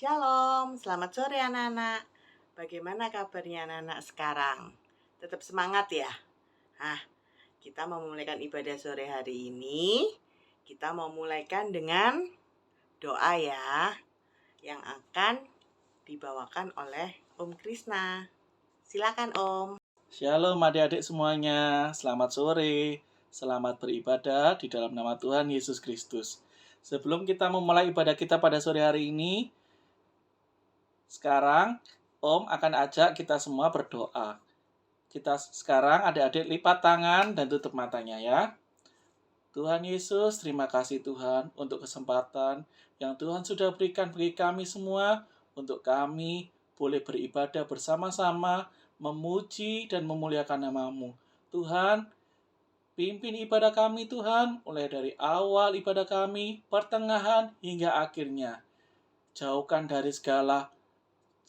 Shalom, selamat sore anak-anak. Bagaimana kabarnya anak-anak sekarang? Tetap semangat ya? Kita mau memulaikan ibadah sore hari ini. Kita mau mulaikan dengan doa ya, yang akan dibawakan oleh Om Krisna. Silakan Om. Shalom adik-adik semuanya, selamat sore, selamat beribadah di dalam nama Tuhan Yesus Kristus. Sebelum kita memulai ibadah kita pada sore hari ini, sekarang Om akan ajak kita semua berdoa. Kita sekarang adik-adik lipat tangan dan tutup matanya ya. Tuhan Yesus, terima kasih Tuhan untuk kesempatan yang Tuhan sudah berikan bagi kami semua, untuk kami boleh beribadah bersama-sama, memuji dan memuliakan nama-Mu. Tuhan, pimpin ibadah kami Tuhan, mulai dari awal ibadah kami, pertengahan hingga akhirnya. Jauhkan dari segala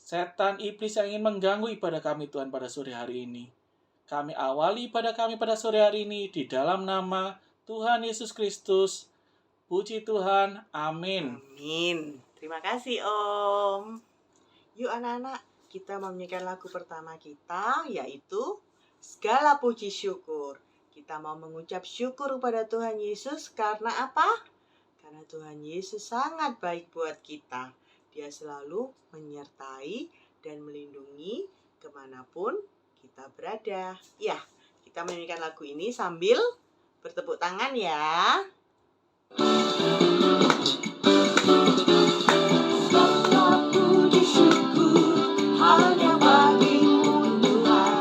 setan iblis yang ingin mengganggu ibadah kami Tuhan pada sore hari ini. Kami awali ibadah kami pada sore hari ini di dalam nama Tuhan Yesus Kristus. Puji Tuhan, amin. Amin. Terima kasih Om. Yuk anak-anak, kita menyanyikan lagu pertama kita, yaitu Segala Puji Syukur. Kita mau mengucap syukur kepada Tuhan Yesus karena apa? Karena Tuhan Yesus sangat baik buat kita. Dia selalu menyertai dan melindungi kemanapun kita berada. Ya, kita menyanyikan lagu ini sambil bertepuk tangan ya. Segala puji syukur hanya bagimu Tuhan,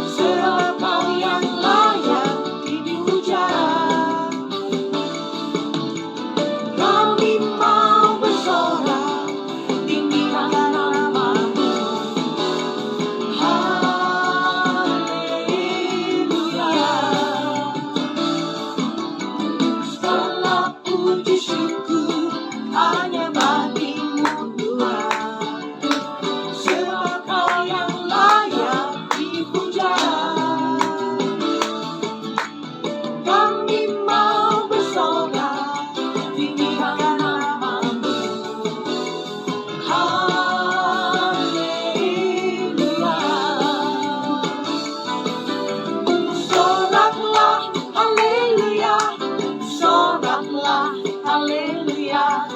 sebab Kau yang layak dipuja. Kami mau bersorak tinggikan nama-Mu. Haleluya. Segala puji syukur hanya bagimu Tuhan, sebab Kau yang layak dipuja. Kami mau bersorak tinggikan nama-Mu. Haleluya. Soraklah, haleluya. Soraklah, haleluya.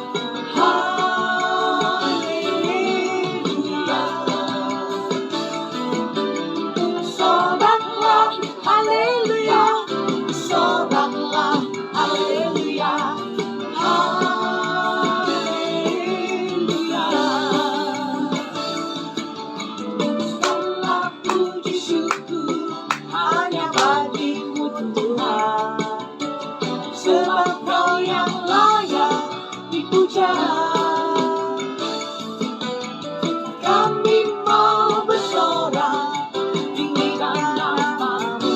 Haleluya. Soraklah, haleluya. Soraklah, haleluya. Haleluya. Segala puji syukur hanya bagimu Tuhan, sebab Kau yang layak dipuja. Kami mau bersorak tinggikan nama-Mu.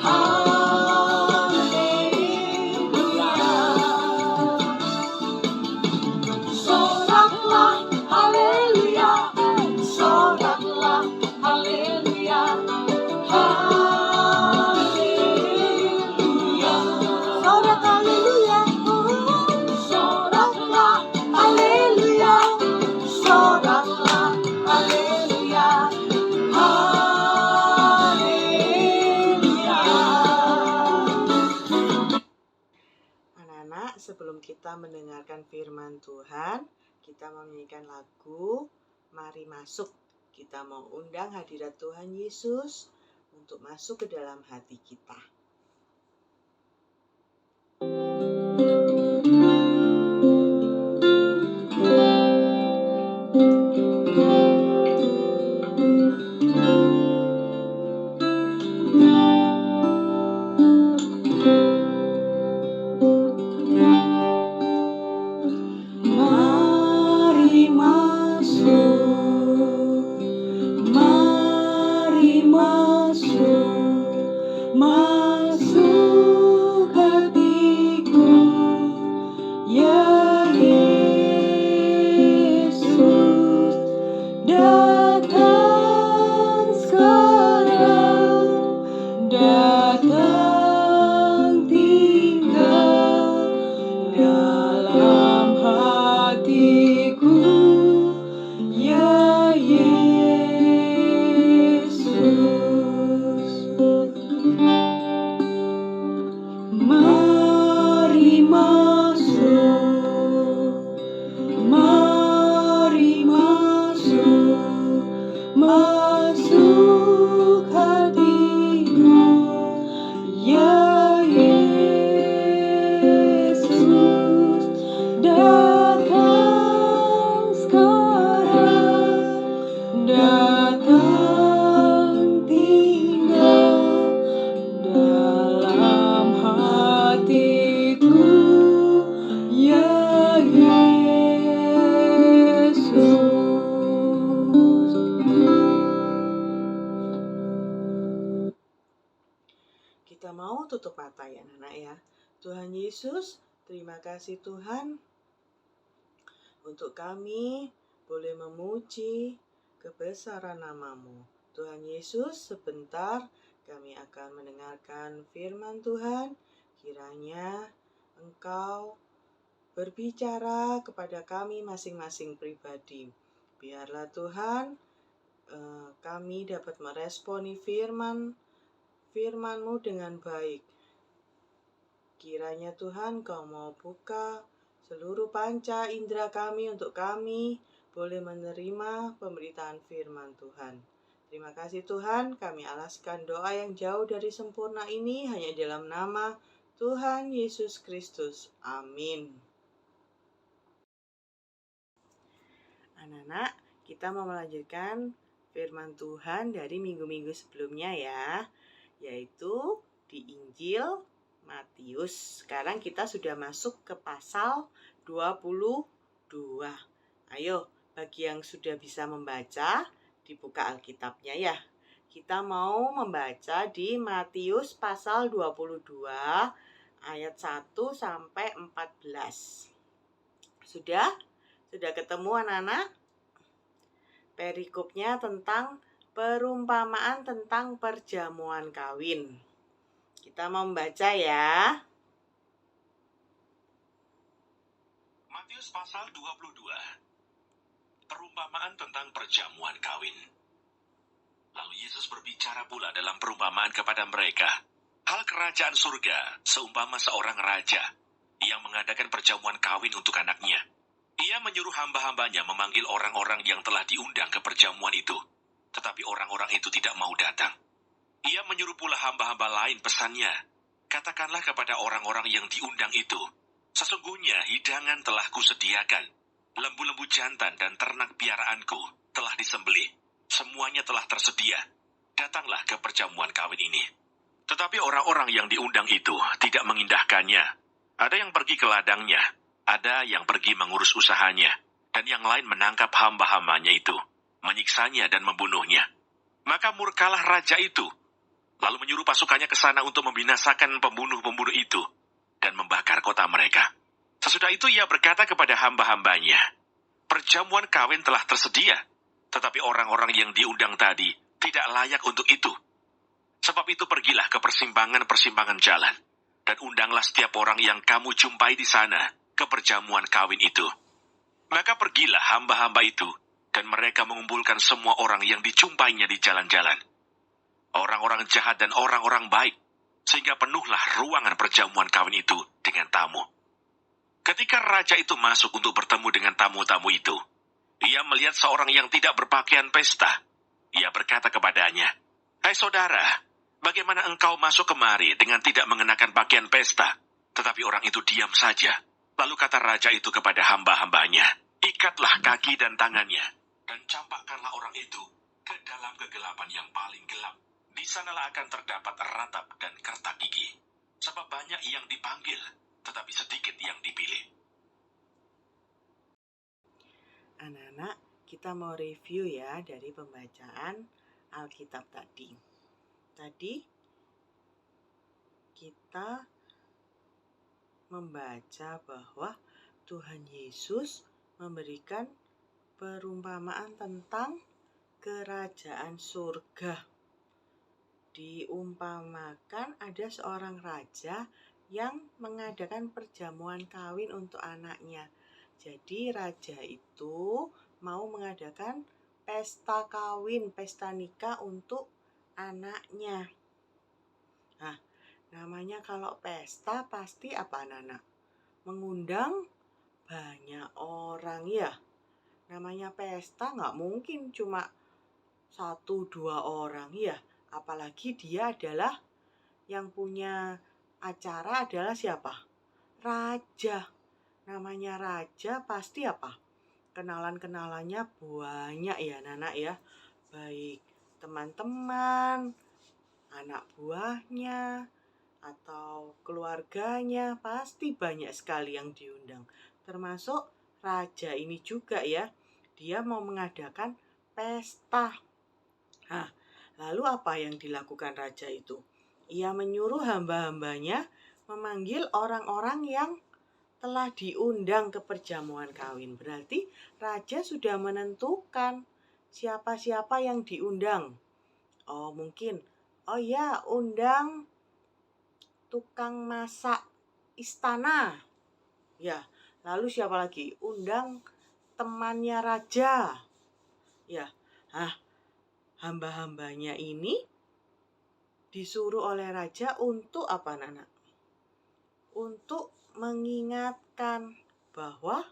Haleluya. Soraklah, haleluya. Soraklah, haleluya. Haleluya. Sorak, haleluya. Soraklah, haleluya. Soraklah, haleluya. Haleluya. Anak-anak, sebelum kita mendengarkan firman Tuhan, kita mau menyanyikan lagu Mari Masuk. Kita mau undang hadirat Tuhan Yesus untuk masuk ke dalam hati kita. Mari masuk, mari masuk, mari tutup mata ya anak-anak ya. Tuhan Yesus, terima kasih Tuhan untuk kami boleh memuji kebesaran nama-Mu. Tuhan Yesus, sebentar kami akan mendengarkan firman Tuhan. Kiranya Engkau berbicara kepada kami masing-masing pribadi. Biarlah Tuhan kami dapat meresponi firman-Mu dengan baik. Kiranya Tuhan Kau mau buka seluruh panca indera kami untuk kami boleh menerima pemberitaan firman Tuhan. Terima kasih Tuhan, kami alaskan doa yang jauh dari sempurna ini hanya dalam nama Tuhan Yesus Kristus. Amin. Anak-anak, kita mau melanjutkan firman Tuhan dari minggu-minggu sebelumnya ya, yaitu di Injil Matius. Sekarang kita sudah masuk ke pasal 22. Ayo, bagi yang sudah bisa membaca, dibuka Alkitabnya ya. Kita mau membaca di Matius pasal 22 ayat 1 sampai 14. Sudah ketemu anak-anak? Perikopnya tentang perumpamaan tentang perjamuan kawin. Kita mau membaca ya. Matius pasal 22. Perumpamaan tentang perjamuan kawin. Lalu Yesus berbicara pula dalam perumpamaan kepada mereka. Hal kerajaan surga seumpama seorang raja yang mengadakan perjamuan kawin untuk anaknya. Ia menyuruh hamba-hambanya memanggil orang-orang yang telah diundang ke perjamuan itu. Tetapi orang-orang itu tidak mau datang. Ia menyuruh pula hamba-hamba lain pesannya. Katakanlah kepada orang-orang yang diundang itu, sesungguhnya hidangan telah kusediakan. Lembu-lembu jantan dan ternak piaraanku telah disembelih. Semuanya telah tersedia. Datanglah ke perjamuan kawin ini. Tetapi orang-orang yang diundang itu tidak mengindahkannya. Ada yang pergi ke ladangnya. Ada yang pergi mengurus usahanya, dan yang lain menangkap hamba-hambanya itu, menyiksanya dan membunuhnya. Maka murkalah raja itu, lalu menyuruh pasukannya ke sana untuk membinasakan pembunuh-pembunuh itu, dan membakar kota mereka. Sesudah itu ia berkata kepada hamba-hambanya, perjamuan kawin telah tersedia, tetapi orang-orang yang diundang tadi tidak layak untuk itu. Sebab itu pergilah ke persimpangan-persimpangan jalan, dan undanglah setiap orang yang kamu jumpai di sana, ke perjamuan kawin itu. Maka pergilah hamba-hamba itu, dan mereka mengumpulkan semua orang yang dijumpainya di jalan-jalan. Orang-orang jahat dan orang-orang baik, sehingga penuhlah ruangan perjamuan kawin itu dengan tamu. Ketika raja itu masuk untuk bertemu dengan tamu-tamu itu, ia melihat seorang yang tidak berpakaian pesta. Ia berkata kepadanya, "Hai saudara, bagaimana engkau masuk kemari dengan tidak mengenakan pakaian pesta?" Tetapi orang itu diam saja. Lalu kata raja itu kepada hamba-hambanya, "Ikatlah kaki dan tangannya, dan campakkanlah orang itu ke dalam kegelapan yang paling gelap. Di sanalah akan terdapat ratap dan kertak gigi. Sebab banyak yang dipanggil, tetapi sedikit yang dipilih." Anak-anak, kita mau review ya dari pembacaan Alkitab tadi. Tadi kita membaca bahwa Tuhan Yesus memberikan perumpamaan tentang kerajaan surga. Diumpamakan ada seorang raja yang mengadakan perjamuan kawin untuk anaknya. Jadi raja itu mau mengadakan pesta kawin, pesta nikah untuk anaknya. Nah, namanya kalau pesta pasti apa anak-anak? Mengundang banyak orang ya. Namanya pesta nggak mungkin cuma 1-2 orang ya. Apalagi dia adalah yang punya acara adalah siapa? Raja. Namanya raja pasti apa? Kenalan-kenalannya banyak ya anak-anak ya. Baik teman-teman, anak buahnya, atau keluarganya, pasti banyak sekali yang diundang. Termasuk raja ini juga ya. Dia mau mengadakan pesta. Nah, lalu apa yang dilakukan raja itu? ia menyuruh hamba-hambanya memanggil orang-orang yang telah diundang ke perjamuan kawin. Berarti raja sudah menentukan siapa-siapa yang diundang. Oh mungkin, oh ya undang tukang masak istana. Ya, lalu siapa lagi? Undang temannya raja. Ya, hamba-hambanya ini disuruh oleh raja untuk apa, Nana? Untuk mengingatkan bahwa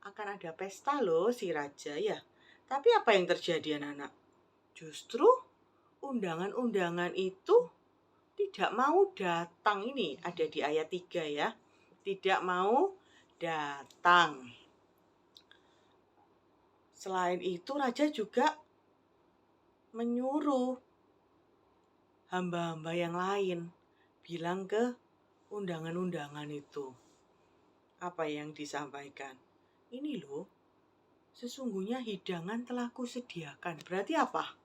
akan ada pesta loh si raja ya. Tapi apa yang terjadi, anak-anak? Justru undangan-undangan itu tidak mau datang. Ini ada di ayat 3 ya. Tidak mau datang. Selain itu raja juga menyuruh hamba-hamba yang lain bilang ke undangan-undangan itu. Apa yang disampaikan? Ini loh, sesungguhnya hidangan telah kusediakan. Berarti apa?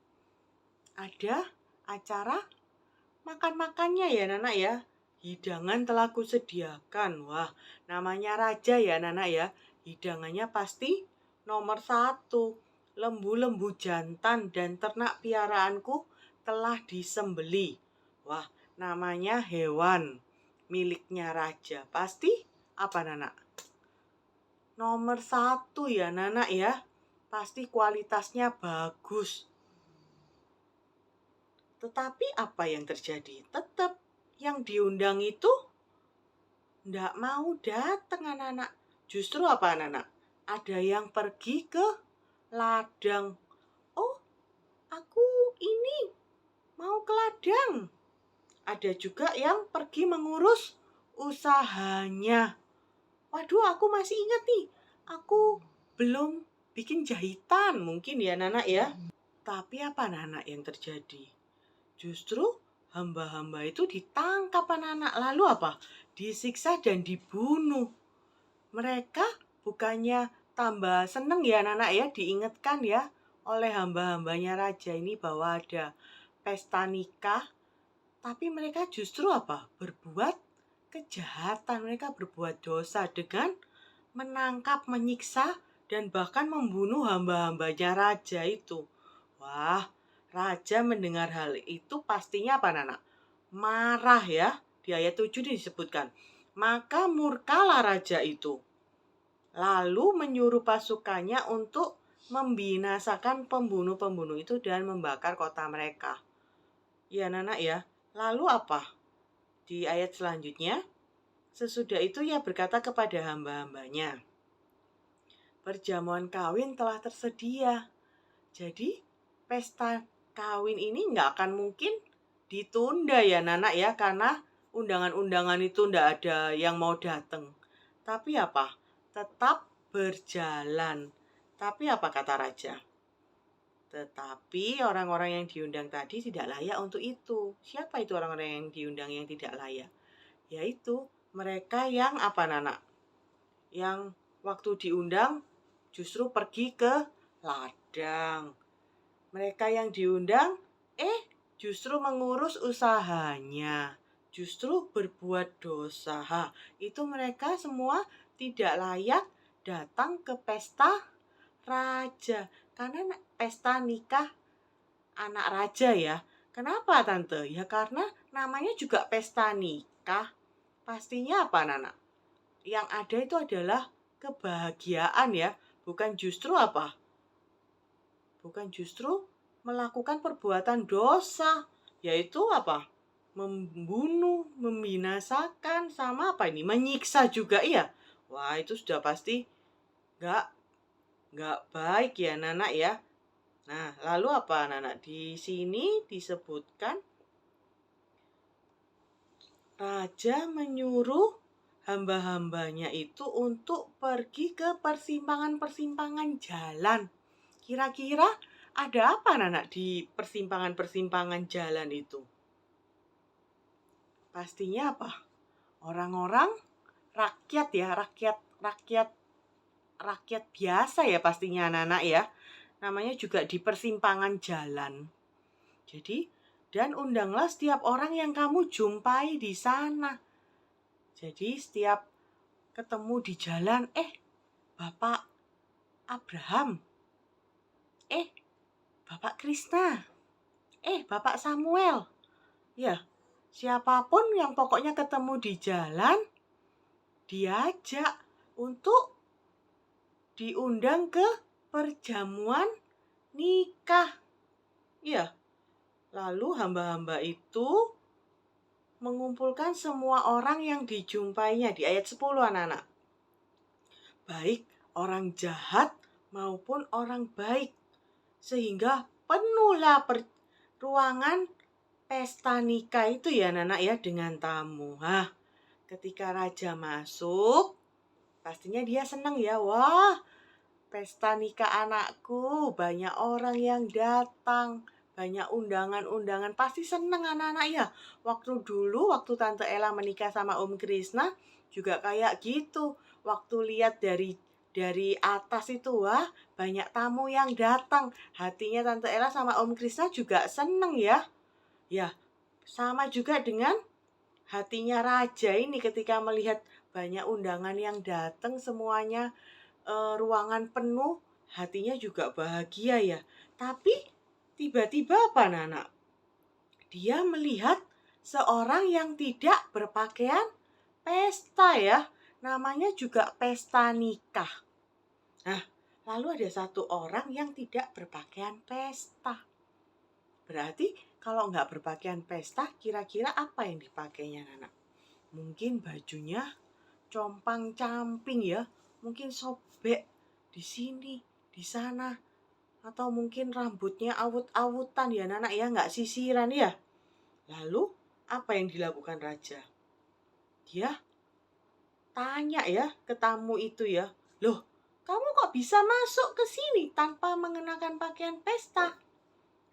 Ada acara makan-makannya ya Nana ya. Hidangan telah kusediakan. Wah, namanya raja ya Nana ya. Hidangannya pasti nomor 1. Lembu-lembu jantan dan ternak piaraanku telah disembeli. Wah, namanya hewan miliknya raja. Pasti apa Nana? Nomor 1 ya Nana ya. Pasti kualitasnya bagus. Tetapi apa yang terjadi? Tetap yang diundang itu ndak mau datang anak-anak. Justru apa anak-anak? Ada yang pergi ke ladang. Oh, aku ini mau ke ladang. Ada juga yang pergi mengurus usahanya. Waduh, aku masih ingat nih. Aku belum bikin jahitan mungkin ya anak-anak ya. Tapi apa anak-anak yang terjadi? Justru hamba-hamba itu ditangkap anak-anak. Lalu apa? Disiksa dan dibunuh. Mereka bukannya tambah seneng ya anak-anak ya, diingatkan ya oleh hamba-hambanya raja ini bahwa ada pesta nikah. Tapi mereka justru apa? Berbuat kejahatan. Mereka berbuat dosa dengan menangkap, menyiksa, dan bahkan membunuh hamba-hambanya raja itu. Wah, raja mendengar hal itu pastinya apa Nana? Marah ya. Di ayat 7 disebutkan. Maka murkalah raja itu. Lalu menyuruh pasukannya untuk membinasakan pembunuh-pembunuh itu dan membakar kota mereka. Ya Nana ya. Lalu apa? Di ayat selanjutnya, sesudah itu ia berkata kepada hamba-hambanya, perjamuan kawin telah tersedia. Jadi pesta kawin ini nggak akan mungkin ditunda ya Nana ya, karena undangan-undangan itu nggak ada yang mau datang. Tapi apa? Tetap berjalan. Tapi apa kata raja? Tetapi orang-orang yang diundang tadi tidak layak untuk itu. Siapa itu orang-orang yang diundang yang tidak layak? Yaitu mereka yang apa Nana? Yang waktu diundang justru pergi ke ladang. Mereka yang diundang justru mengurus usahanya. Justru berbuat dosa. Itu mereka semua tidak layak datang ke pesta raja. Karena pesta nikah anak raja ya. Kenapa Tante? Ya karena namanya juga pesta nikah. Pastinya apa Nana? Yang ada itu adalah kebahagiaan ya. Bukan justru apa? Bukan justru melakukan perbuatan dosa. Yaitu apa? Membunuh, membinasakan, sama apa ini? Menyiksa juga iya. Wah itu sudah pasti nggak baik ya Nana ya. Nah lalu apa Nana? Di sini disebutkan raja menyuruh hamba-hambanya itu untuk pergi ke persimpangan-persimpangan jalan. Kira-kira ada apa Nana di persimpangan-persimpangan jalan itu? Pastinya apa? Orang-orang rakyat ya, rakyat biasa ya pastinya anak-anak ya. Namanya juga di persimpangan jalan. Jadi dan undanglah setiap orang yang kamu jumpai di sana. Jadi setiap ketemu di jalan, Bapak Abraham, Bapak Krishna, Bapak Samuel. Ya, siapapun yang pokoknya ketemu di jalan, diajak untuk diundang ke perjamuan nikah. Ya, lalu hamba-hamba itu mengumpulkan semua orang yang dijumpainya di ayat 10 anak-anak. Baik orang jahat maupun orang baik. Sehingga penuhlah ruangan pesta nikah itu ya anak-anak ya dengan tamu. Ketika raja masuk, pastinya dia senang ya. Wah, pesta nikah anakku, banyak orang yang datang. Banyak undangan-undangan, pasti seneng anak-anak ya. Waktu Tante Ella menikah sama Om Krishna juga kayak gitu. Waktu lihat dari atas itu, wah banyak tamu yang datang. Hatinya Tante Ella sama Om Krishna juga seneng ya. Ya, sama juga dengan hatinya raja ini ketika melihat banyak undangan yang datang semuanya, ruangan penuh, hatinya juga bahagia ya. Tapi tiba-tiba apa anak-anak? Dia melihat seorang yang tidak berpakaian pesta ya. Namanya juga pesta nikah. Lalu ada satu orang yang tidak berpakaian pesta. Berarti kalau nggak berpakaian pesta, kira-kira apa yang dipakainya anak? Mungkin bajunya compang-camping ya. Mungkin sobek di sini, di sana. Atau mungkin rambutnya awut-awutan ya anak ya, nggak sisiran ya. Lalu apa yang dilakukan raja? Dia tanya ya ke tamu itu ya, loh kamu kok bisa masuk ke sini tanpa mengenakan pakaian pesta?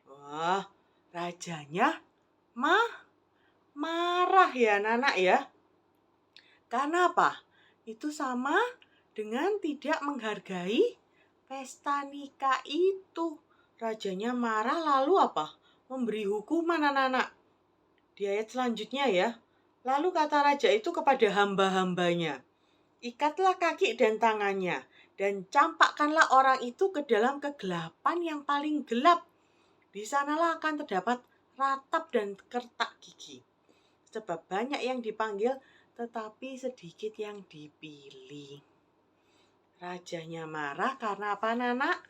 Wah, rajanya marah ya anak ya. Karena apa? Itu sama dengan tidak menghargai pesta nikah itu. Rajanya marah lalu apa? Memberi hukuman anak-anak. Di ayat selanjutnya ya. Lalu kata raja itu kepada hamba-hambanya, ikatlah kaki dan tangannya, dan campakkanlah orang itu ke dalam kegelapan yang paling gelap. Di sanalah akan terdapat ratap dan kertak gigi. Sebab banyak yang dipanggil, tetapi sedikit yang dipilih. Rajanya marah karena apa anak?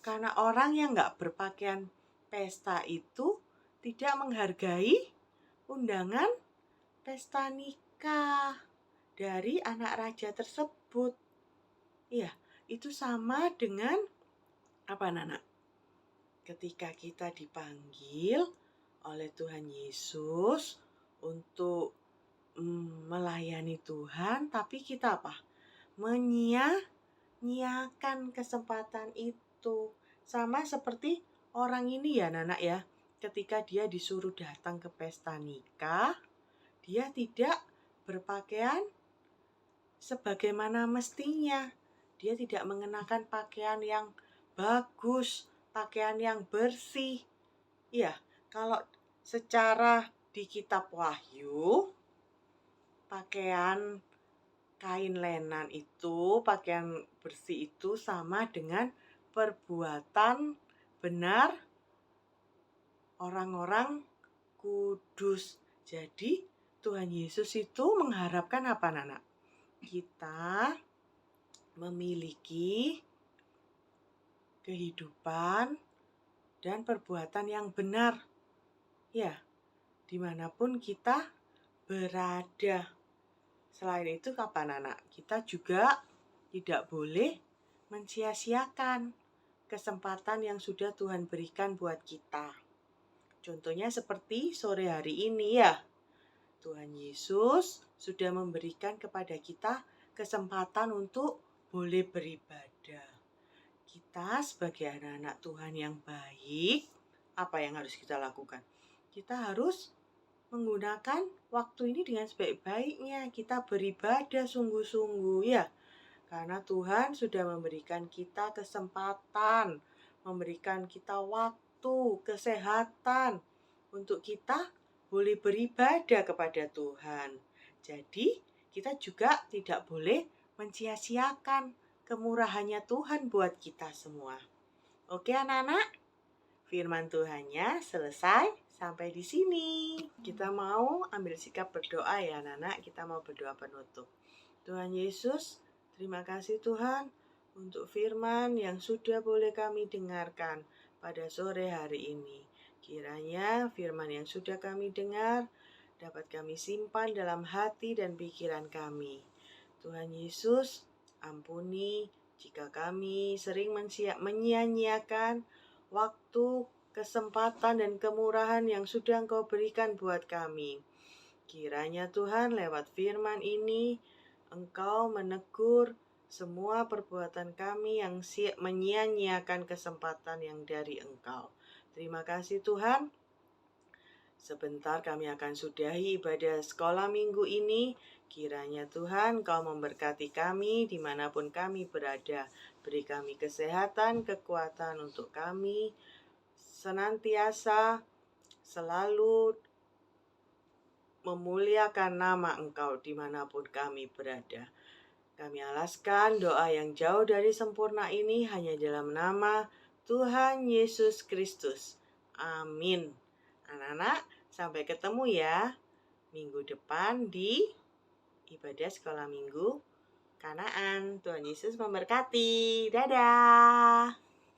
Karena orang yang nggak berpakaian pesta itu tidak menghargai undangan pesta nikah dari anak raja tersebut. Iya, itu sama dengan apa anak? Ketika kita dipanggil oleh Tuhan Yesus untuk melayani Tuhan, tapi kita apa? Menyia-nyiakan kesempatan itu. Sama seperti orang ini ya anak ya, ketika dia disuruh datang ke pesta nikah, dia tidak berpakaian sebagaimana mestinya. Dia tidak mengenakan pakaian yang bagus, pakaian yang bersih. Iya, kalau secara di kitab Wahyu, pakaian kain lenan itu, pakaian bersih itu sama dengan perbuatan benar orang-orang kudus. Jadi Tuhan Yesus itu mengharapkan apa anak? Kita memiliki kehidupan dan perbuatan yang benar. Ya, dimanapun kita berada. Selain itu kapan anak? Kita juga tidak boleh mensia-siakan kesempatan yang sudah Tuhan berikan buat kita. Contohnya seperti sore hari ini ya. Tuhan Yesus sudah memberikan kepada kita kesempatan untuk boleh beribadah. Kita sebagai anak-anak Tuhan yang baik, apa yang harus kita lakukan? Kita harus menggunakan waktu ini dengan sebaik-baiknya. Kita beribadah sungguh-sungguh ya. Karena Tuhan sudah memberikan kita kesempatan, memberikan kita waktu, kesehatan untuk kita boleh beribadah kepada Tuhan. Jadi, kita juga tidak boleh mencia-siakan kemurahannya Tuhan buat kita semua. Oke anak-anak, firman Tuhannya selesai sampai di sini. Kita mau ambil sikap berdoa ya anak-anak, kita mau berdoa penutup. Tuhan Yesus, terima kasih Tuhan untuk firman yang sudah boleh kami dengarkan pada sore hari ini. Kiranya firman yang sudah kami dengar dapat kami simpan dalam hati dan pikiran kami. Tuhan Yesus, ampuni jika kami sering menyia-nyiakan waktu, kesempatan, dan kemurahan yang sudah Engkau berikan buat kami. Kiranya Tuhan lewat firman ini, Engkau menegur semua perbuatan kami yang menyia-nyiakan kesempatan yang dari Engkau. Terima kasih Tuhan. Sebentar kami akan sudahi ibadah sekolah minggu ini. Kiranya Tuhan Kau memberkati kami dimanapun kami berada. Beri kami kesehatan, kekuatan untuk kami senantiasa selalu memuliakan nama Engkau dimanapun kami berada. Kami alaskan doa yang jauh dari sempurna ini hanya dalam nama Tuhan Yesus Kristus. Amin. Anak-anak, sampai ketemu ya minggu depan di ibadah sekolah minggu Kanaan. Tuhan Yesus memberkati. Dadah.